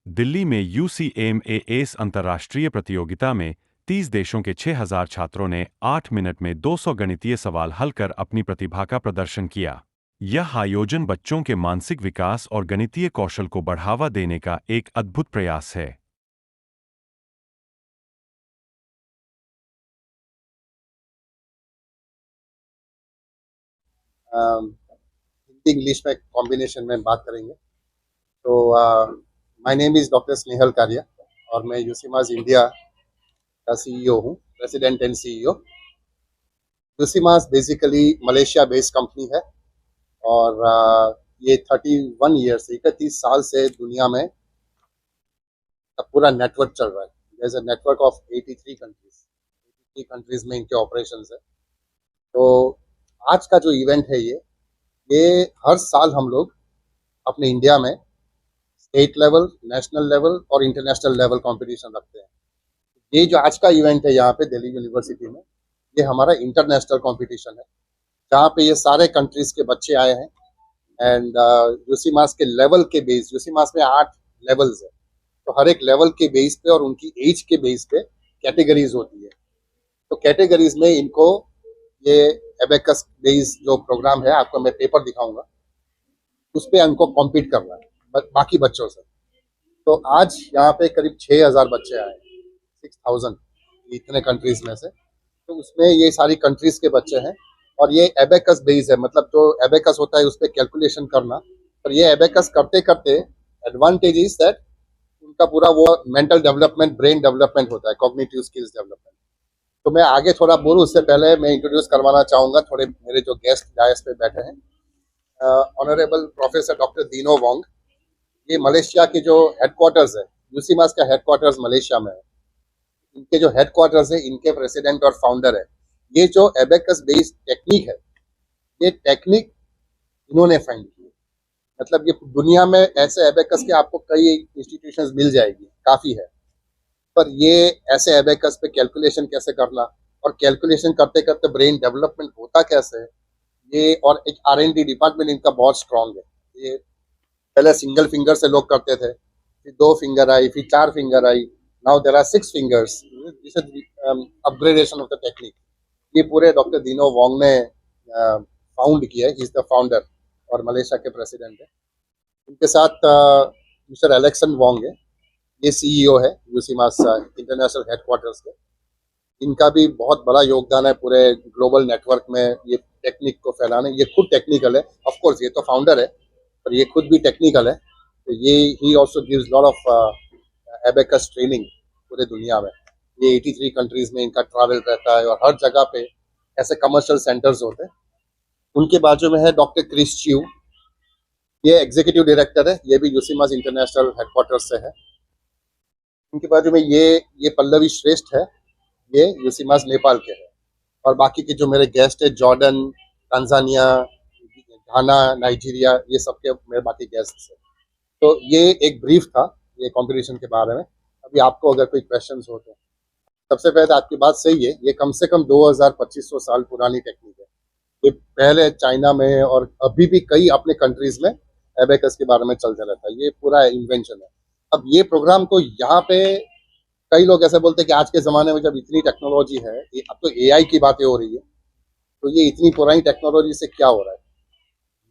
दिल्ली में UCMAS अंतर्राष्ट्रीय प्रतियोगिता में 30 देशों के 6,000 छात्रों ने 8 मिनट में 200 गणितीय सवाल हल कर अपनी प्रतिभा का प्रदर्शन किया। यह आयोजन बच्चों के मानसिक विकास और गणितीय कौशल को बढ़ावा देने का एक अद्भुत प्रयास है। हिंदी इंग्लिश में कॉम्बिनेशन में बात करेंगे। तो my name is doctor Snehal कारिया और मैं यूसीमास इंडिया का सीईओ हूँ, president and CEO. UCMAS basically Malaysia based company है और ये 31 ईयर से 31 साल से दुनिया में पूरा नेटवर्क चल रहा है। There is a network of 83 countries में इनके ऑपरेशंस है। तो आज का जो इवेंट है ये हर साल हम लोग अपने इंडिया में स्टेट लेवल, नेशनल लेवल और इंटरनेशनल लेवल कंपटीशन रखते हैं। ये जो आज का इवेंट है यहाँ पे दिल्ली यूनिवर्सिटी में, ये हमारा इंटरनेशनल कंपटीशन है जहाँ पे ये सारे कंट्रीज के बच्चे आए हैं। एंड यूसीमास के लेवल के बेस, यूसीमास में 8 लेवल्स है, तो हर एक लेवल के बेस पे और उनकी एज के बेस पे कैटेगरीज होती है। तो कैटेगरीज में इनको ये एबेकस बेस्ड जो प्रोग्राम है, आपको मैं पेपर दिखाऊंगा, उस पर इनको कॉम्पीट करना है बाकी बच्चों से। तो आज यहाँ पे करीब 6,000 बच्चे आए, 6,000 इतने कंट्रीज में से। तो उसमें ये सारी कंट्रीज के बच्चे हैं और ये एबेकस बेस है, मतलब जो एबेकस होता है उस पर कैलकुलेशन करना। पर ये एबेकस करते करते एडवांटेज इज दैट उनका पूरा वो मेंटल डेवलपमेंट, ब्रेन डेवलपमेंट होता है, कॉग्निटिव स्किल्स डेवलपमेंट। तो मैं आगे थोड़ा बोलूँ उससे पहले मैं इंट्रोड्यूस करवाना चाहूँगा थोड़े मेरे जो गेस्ट डायस पे बैठे हैं। Honourable professor doctor Dino Wong, ये मलेशिया के जो हेडक्वार्टर्स है, यूसीमास का हेडक्वार्टर्स मलेशिया में है। इनके जो हेडक्वार्टर्स है, इनके प्रेसिडेंट और फाउंडर है। ये जो एबेकस बेस्ड टेक्निक है, ये टेक्निक इन्होंने फाइंड की। मतलब ये दुनिया में ऐसे एबेकस के आपको कई इंस्टीट्यूशंस मिल जाएगी, काफ़ी है, पर ये ऐसे एबेकस पे कैलकुलेशन कैसे करना और कैलकुलेशन करते करते ब्रेन डेवलपमेंट होता कैसे है, ये और एक R&D डिपार्टमेंट इनका बहुत स्ट्रांग है। ये पहले सिंगल फिंगर से लोग करते थे, फिर 2 फिंगर आई, फिर 4 फिंगर आई, now there are 6 fingers. This is upgradation of the technique. ये पूरे डॉक्टर दीनो वोंग ने फाउंड किया है, ही इज द फाउंडर और मलेशिया के प्रेसिडेंट है। उनके साथ मिस्टर एलेक्सन वोंग है, ये सीईओ है यूसीमास इंटरनेशनल हेडक्वार्टर्स के। इनका भी बहुत बड़ा योगदान है पूरे ग्लोबल नेटवर्क में ये टेक्निक को फैलाने। ये खुद टेक्निकल है, ऑफ कोर्स ये तो फाउंडर है, पर ये खुद भी टेक्निकल है। तो ये he also gives lot of abacus training पूरे दुनिया में। ये 83 कंट्रीज में इनका ट्रैवल रहता है और हर जगह पे ऐसे कमर्शियल सेंटर्स होते हैं। उनके बाजू में है डॉक्टर क्रिस च्यू, ये एग्जीक्यूटिव डायरेक्टर है, ये भी यूसीमास इंटरनेशनल हेडक्वार्टर्स से है। उनके बाजू में ये पल्लवी श्रेष्ठ है, ये यूसीमास नेपाल के हैं। और बाकी के जो मेरे गेस्ट है, जॉर्डन, तांजानिया, घाना, नाइजीरिया, ये सब के मेरे बाकी गेस्ट हैं। तो ये एक ब्रीफ था ये कंपटीशन के बारे में। अभी आपको अगर कोई क्वेश्चंस हो तो सबसे पहले आपकी बात सही है, ये कम से कम 2000-2500 साल पुरानी टेक्निक है। ये पहले चाइना में और अभी भी कई अपने कंट्रीज में एबेकस के बारे में चलते रहता है। ये पूरा इन्वेंशन है। अब ये प्रोग्राम को यहाँ पे कई लोग ऐसे बोलते हैं कि आज के ज़माने में जब इतनी टेक्नोलॉजी है, अब तो एआई की बातें हो रही है, तो ये इतनी पुरानी टेक्नोलॉजी से क्या हो रहा है।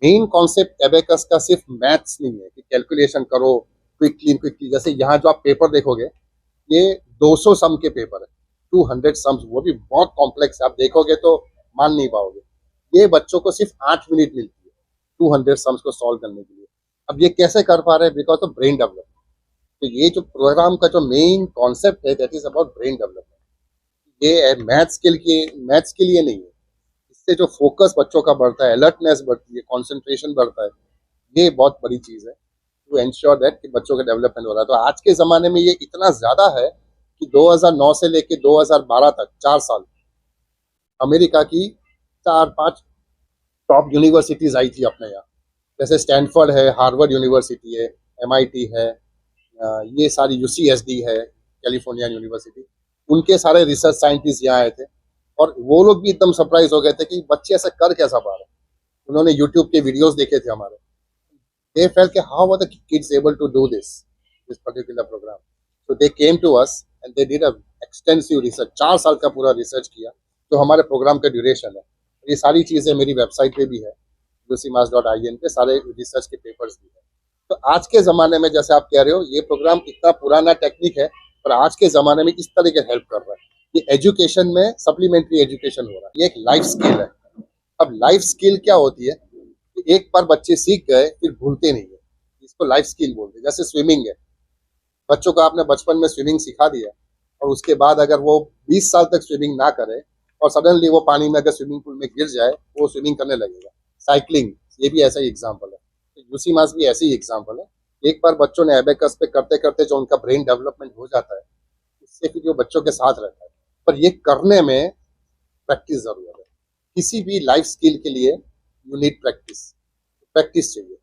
मेन कॉन्सेप्ट एबेकस का सिर्फ मैथ्स नहीं है कि कैलकुलेशन करो क्विकली। जैसे यहाँ जो आप पेपर देखोगे, ये 200 सम के पेपर है, 200 सम्स, वो भी बहुत कॉम्प्लेक्स है। आप देखोगे तो मान नहीं पाओगे। ये बच्चों को सिर्फ 8 मिनट मिलती है 200 सम्स को सॉल्व करने के लिए। अब ये कैसे कर पा रहे हैं? Because of brain development. तो ये जो प्रोग्राम का जो मेन कॉन्सेप्ट है, that is about brain development. ये मैथ्स के लिए नहीं है। इससे जो फोकस बच्चों का बढ़ता है, अलर्टनेस बढ़ती है, कंसंट्रेशन बढ़ता है, ये बहुत बड़ी चीज़ है टू एंश्योर दैट कि बच्चों का डेवलपमेंट हो रहा है। तो आज के ज़माने में ये इतना ज़्यादा है कि 2009 से लेके 2012 तक 4 साल अमेरिका की 4-5 टॉप यूनिवर्सिटीज़ आई थी अपने यहाँ। जैसे स्टैनफोर्ड है, हार्वर्ड यूनिवर्सिटी है, MIT है, ये सारी UCSD है, कैलिफोर्निया यूनिवर्सिटी। उनके सारे रिसर्च साइंटिस्ट यहाँ आए थे और वो लोग भी एकदम सरप्राइज हो गए थे कि बच्चे ऐसा कर कैसा पा रहे हैं। उन्होंने यूट्यूब के वीडियोस देखे थे हमारे। दे फेल्ट कि how are the kids able to do this. this particular program. So they came to us and they did a extensive research. 4 साल का पूरा रिसर्च किया जो हमारे प्रोग्राम का ड्यूरेशन है. ये सारी चीज़ें मेरी वेबसाइट पे भी है, ucmas.in पे सारे रिसर्च के पेपर्स भी है. तो आज के ज़माने में जैसे आप कह रहे हो ये प्रोग्राम इतना पुराना टेक्निक है पर आज के ज़माने में किस तरह के हेल्प कर रहा है. ये एजुकेशन में सप्लीमेंट्री एजुकेशन हो रहा है. ये एक लाइफ स्किल है. अब लाइफ स्किल क्या होती है कि एक बार बच्चे सीख गए फिर भूलते नहीं है. इसको लाइफ स्किल बोलते हैं. जैसे स्विमिंग है, बच्चों को आपने बचपन में स्विमिंग सिखा दिया और उसके बाद अगर वो 20 साल तक स्विमिंग ना करे और सडनली वो पानी में अगर स्विमिंग पूल में गिर जाए वो स्विमिंग करने लगेगा. साइकिलिंग ये भी ऐसा ही एग्जाम्पल है. तो यूसीमास भी ऐसे ही एग्जाम्पल है. एक बार बच्चों ने एबेकस पे करते करते जो उनका ब्रेन डेवलपमेंट हो जाता है उससे फिर जो बच्चों के साथ रहता है. पर ये करने में प्रैक्टिस जरूरत है. किसी भी लाइफ स्किल के लिए यू नीड प्रैक्टिस. प्रैक्टिस चाहिए.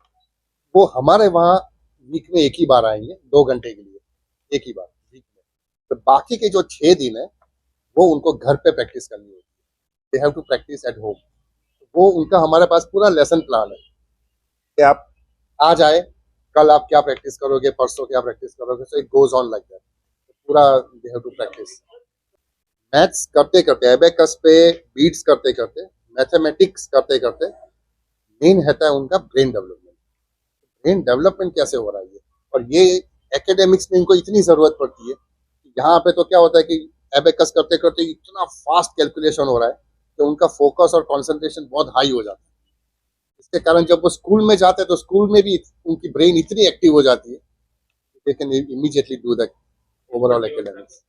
वो हमारे वहाँ वीक में एक ही बार आएंगे 2 घंटे के लिए, एक ही बार वीक में. तो बाकी के जो 6 दिन है वो उनको घर पे प्रैक्टिस करनी होती है. They have to practice at home. वो उनका हमारे पास पूरा लेसन प्लान है कि आप आज आए, कल आप क्या प्रैक्टिस करोगे, परसों क्या प्रैक्टिस करोगे. So it goes on like that. पूरा they have to practise. Maths करते करते, एबेकस पे बीट्स करते करते, मैथमेटिक्स करते करते मेन रहता है उनका ब्रेन डेवलपमेंट. ब्रेन डेवलपमेंट कैसे हो रहा है ये. और ये एकेडमिक्स में इनको इतनी ज़रूरत पड़ती है कि यहाँ पे तो क्या होता है कि एबेकस करते करते इतना फास्ट कैलकुलेशन हो रहा है कि उनका फोकस और कंसंट्रेशन बहुत हाई हो जाता है. इसके कारण जब वो स्कूल में जाते हैं तो स्कूल में भी उनकी ब्रेन इतनी एक्टिव हो जाती है they can immediately do the overall academics.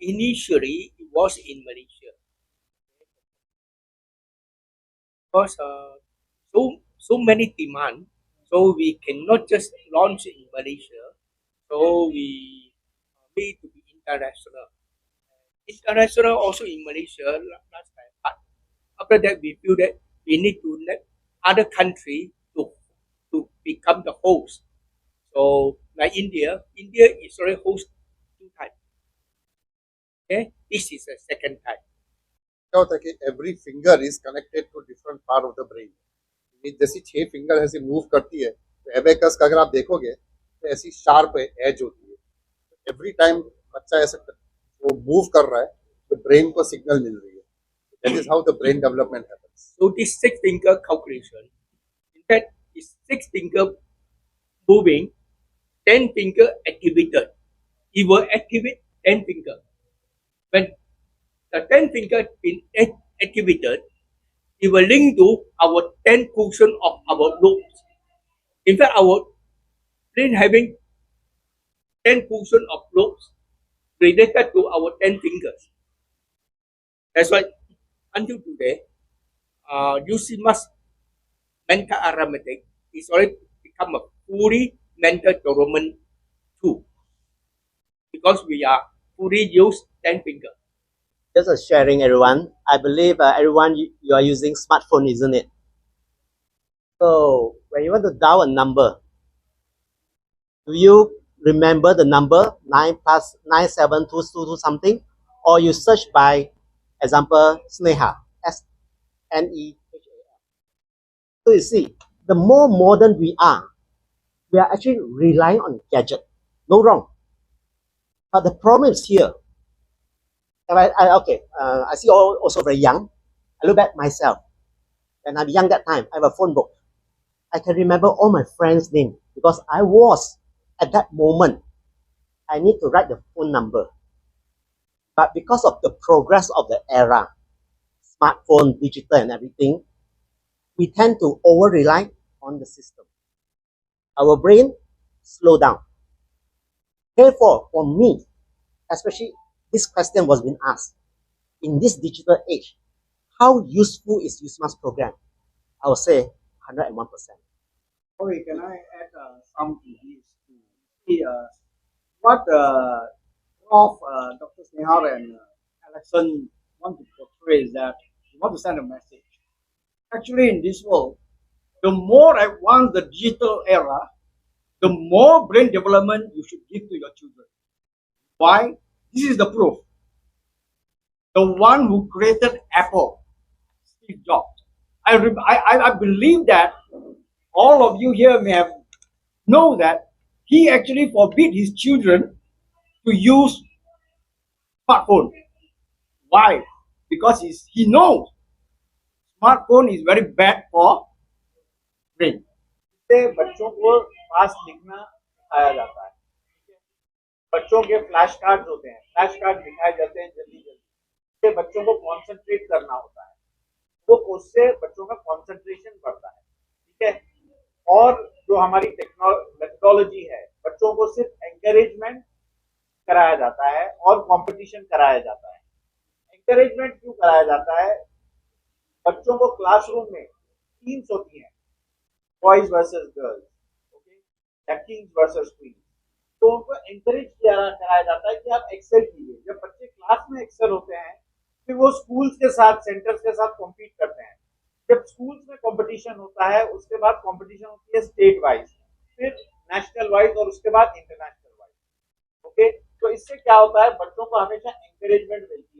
Initially, it was in Malaysia. Because so many demand, so we cannot just launch in Malaysia. So we need to be international. International also in Malaysia last time. But after that, we feel that we need to let other country to become the host. So like India is already host 2 times. Okay, this is the second time. क्या होता है कि every finger is connected to different part of the brain. जैसी 6 finger ऐसे move करती है तो abacus का अगर आप देखोगे तो ऐसी शार्प एज होती है. एवरी टाइम बच्चा ऐसे वो मूव कर रहा है तो ब्रेन को सिग्नल मिल रही है. That is how the brain development happens. So this 6 finger calculation, in fact, is 6 finger moving, 10 finger activated. It will activate 10 finger. When the 10 finger been activated, it will link to our 10 portion of our lobes. In fact, our brain having 10 portion of lobes related to our 10 fingers. That's why until today, UCMAS mental arithmetic is already become a fully mental development tool because we are fully use 10 finger. Just a sharing, everyone. I believe everyone you are using smartphone, isn't it? So when you want to dial a number, do you remember the number 9 plus 97222 something, or you search by example Sneha, SNEHA? So you see, the more modern we are actually relying on gadget. No wrong, but the problem is here. I see all also very young. I look back myself. When I'm young that time, I have a phone book. I can remember all my friends' names because I was at that moment. I need to write the phone number. But because of the progress of the era, smartphone, digital, and everything, we tend to over-rely on the system. Our brain slow down. Therefore, for me, especially this question was being asked. In this digital age, how useful is UCMAS program? I would say 101%. Sorry, can I add some to this? See, what Prof. Dr. Snehal and Alexson want to portray is that you want to send a message. Actually, in this world, the more advanced the digital era, the more brain development you should give to your children. Why? This is the proof. The one who created Apple, Steve Jobs. I believe that all of you here may have know that he actually forbid his children to use smartphone. Why? Because he knows smartphone is very bad for brain. इससे बच्चों को fast लिखना सिखाया जाता है। बच्चों के flash card होते हैं, फ्लैश कार्ड दिखाए जाते हैं जल्दी जल्दी, इससे बच्चों को कॉन्सेंट्रेट करना होता है, वो उससे बच्चों का कॉन्सेंट्रेशन बढ़ता है। ठीक है, और जो हमारी मेथोडोलॉजी है, बच्चों को सिर्फ एंकरेजमेंट कराया जाता है और कंपटीशन कराया जाता है। एंकरेजमेंट क्यों कराया जाता है? बच्चों को क्लासरूम में टीम्स होती हैं, बॉयज वर्सेस गर्ल्स, ओके, या किंग्स वर्सेस क्वीन, तो उनको एंकरेज कराया जाता है कि आप एक्सेल कीजिए। जब बच्चे क्लास में एक्सेल होते हैं, फिर वो स्कूल्स के साथ, सेंटर्स के साथ कॉम्पीट करते हैं। जब स्कूल्स में कंपटीशन होता है, उसके बाद कंपटीशन होती है स्टेट वाइज, फिर नेशनल वाइज और उसके बाद इंटरनेशनल वाइज। ओके, तो इससे क्या होता है, बच्चों को हमेशा एंकरेजमेंट मिलती है।